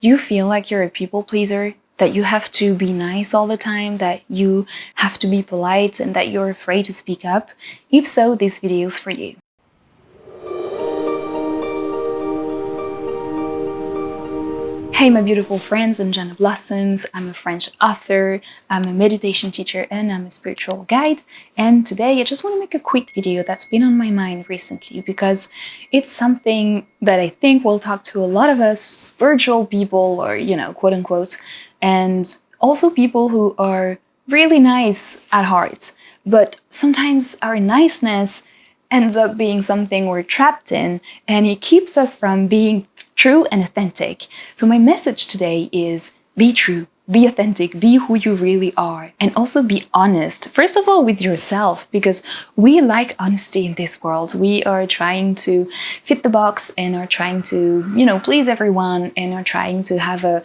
Do you feel like you're a people pleaser? That you have to be nice all the time, that you have to be polite, and that you're afraid to speak up? If so, this video is for you. Hey my beautiful friends, I'm Jenna Blossoms. I'm a French author, I'm a meditation teacher, and I'm a spiritual guide. And today I just want to make a quick video that's been on my mind recently because it's something that I think will talk to a lot of us spiritual people, or quote unquote, and also people who are really nice at heart. But sometimes our niceness ends up being something we're trapped in, and it keeps us from being true and authentic. So my message today is be true, be authentic, be who you really are, and also be honest. First of all, with yourself, because we like honesty in this world. We are trying to fit the box and are trying to, please everyone, and are trying to have a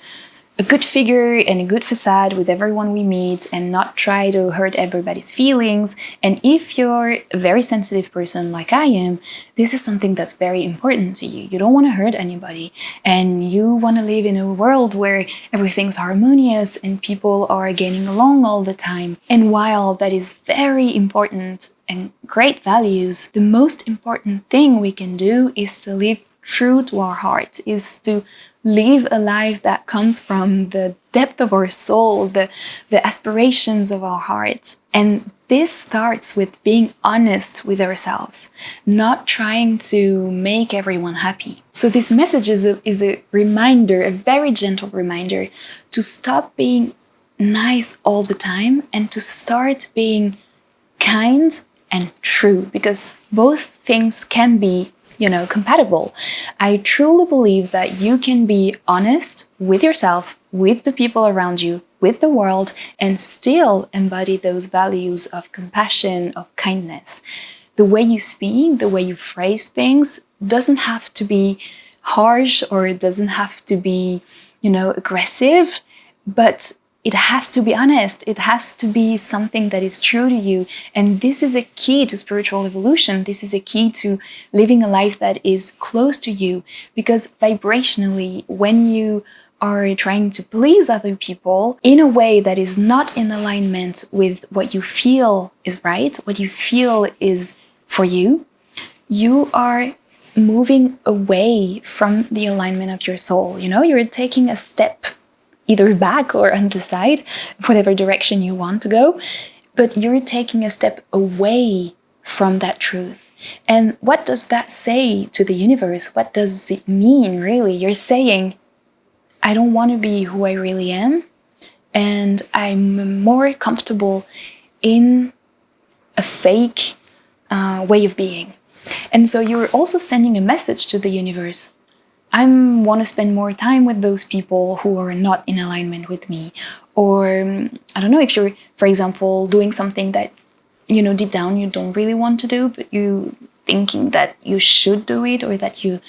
good figure and a good facade with everyone we meet and not try to hurt everybody's feelings. And if you're a very sensitive person like I am, this is something that's very important to you. You don't want to hurt anybody, and you want to live in a world where everything's harmonious and people are getting along all the time. And while that is very important and great values, the most important thing we can do is to live true to our heart, is to live a life that comes from the depth of our soul, the aspirations of our hearts. And this starts with being honest with ourselves, not trying to make everyone happy. So this message is a reminder, a very gentle reminder, to stop being nice all the time and to start being kind and true, because both things can be compatible. I truly believe that you can be honest with yourself, with the people around you, with the world, and still embody those values of compassion, of kindness. The way you speak, the way you phrase things doesn't have to be harsh, or it doesn't have to be, aggressive, but it has to be honest. It has to be something that is true to you. And this is a key to spiritual evolution. This is a key to living a life that is close to you. Because vibrationally, when you are trying to please other people in a way that is not in alignment with what you feel is right, what you feel is for you, you are moving away from the alignment of your soul. You're taking a step either back or on the side, whatever direction you want to go, but you're taking a step away from that truth. And what does that say to the universe? What does it mean, really? You're saying, I don't want to be who I really am, and I'm more comfortable in a fake way of being. And so you're also sending a message to the universe. I want to spend more time with those people who are not in alignment with me. Or I don't know, if you're, for example, doing something that, deep down you don't really want to do, but you thinking that you should do it, or that you,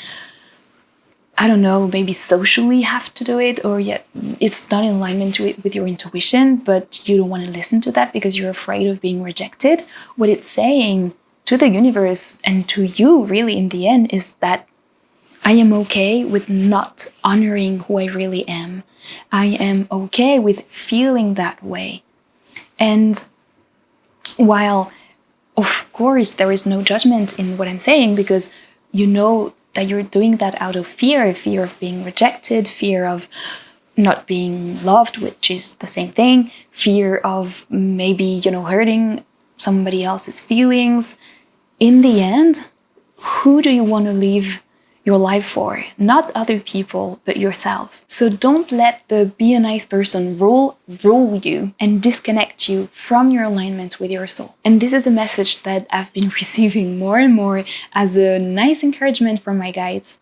I don't know, maybe socially have to do it, or yet it's not in alignment with your intuition, but you don't want to listen to that because you're afraid of being rejected. What it's saying to the universe and to you really in the end is that I am okay with not honoring who I really am. I am okay with feeling that way. And while, of course, there is no judgment in what I'm saying, because you know that you're doing that out of fear of being rejected, fear of not being loved, which is the same thing, fear of maybe, hurting somebody else's feelings. In the end, who do you want to live your life for? Not other people, but yourself. So don't let the be a nice person rule you and disconnect you from your alignment with your soul. And this is a message that I've been receiving more and more as a nice encouragement from my guides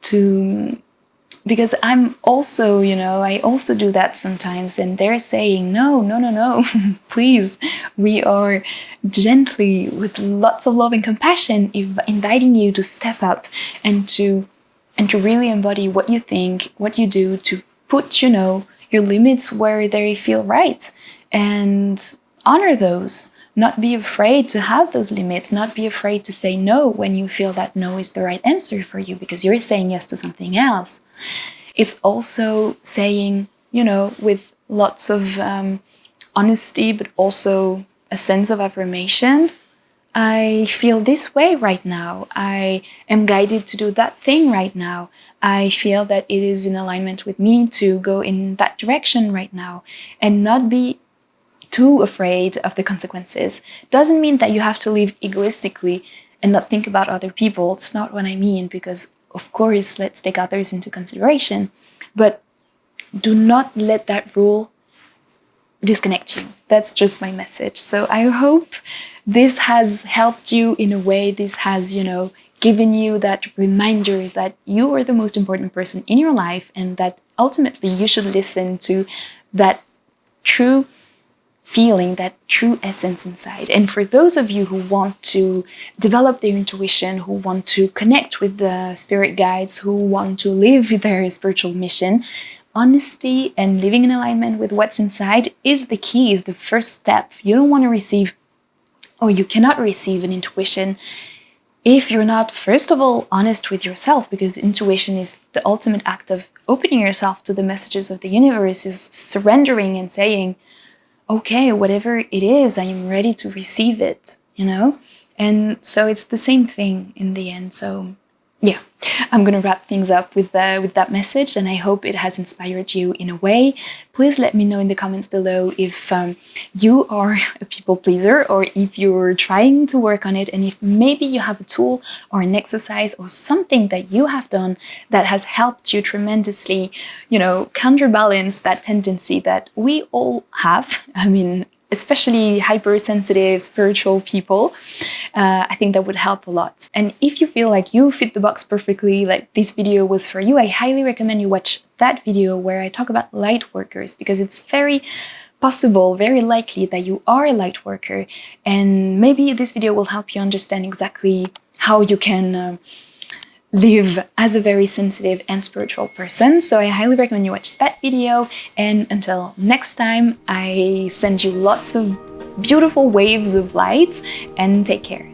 because I'm also, I also do that sometimes, and they're saying, no, please. We are gently, with lots of love and compassion, inviting you to step up and to really embody what you think, what you do, to put, your limits where they feel right, and honor those. Not be afraid to have those limits, not be afraid to say no when you feel that no is the right answer for you because you're saying yes to something else. It's also saying, you know, with lots of honesty, but also a sense of affirmation, I feel this way right now. I am guided to do that thing right now. I feel that it is in alignment with me to go in that direction right now, and not be too afraid of the consequences. Doesn't mean that you have to live egoistically and not think about other people. It's not what I mean, because of course, let's take others into consideration, but do not let that rule disconnect you. That's just my message. So I hope this has helped you in a way. This has, you know, given you that reminder that you are the most important person in your life, and that ultimately you should listen to that true feeling, that true essence inside. And for those of you who want to develop their intuition, who want to connect with the spirit guides, who want to live their spiritual mission, honesty and living in alignment with what's inside is the key, is the first step. You don't want to receive, or you cannot receive, an intuition if you're not, first of all, honest with yourself, because intuition is the ultimate act of opening yourself to the messages of the universe, is surrendering and saying, okay, whatever it is, I am ready to receive it, you know? And so it's the same thing in the end. So yeah, I'm gonna wrap things up with that message, and I hope it has inspired you in a way. Please let me know in the comments below if you are a people pleaser, or if you're trying to work on it, and if maybe you have a tool or an exercise or something that you have done that has helped you tremendously, you know, counterbalance that tendency that we all have. I mean, especially hypersensitive spiritual people, I think that would help a lot. And if you feel like you fit the box perfectly, like this video was for you, I highly recommend you watch that video where I talk about light workers, because it's very possible, very likely that you are a light worker, and maybe this video will help you understand exactly how you can live as a very sensitive and spiritual person. So I highly recommend you watch that video, and until next time, I send you lots of beautiful waves of light, and take care.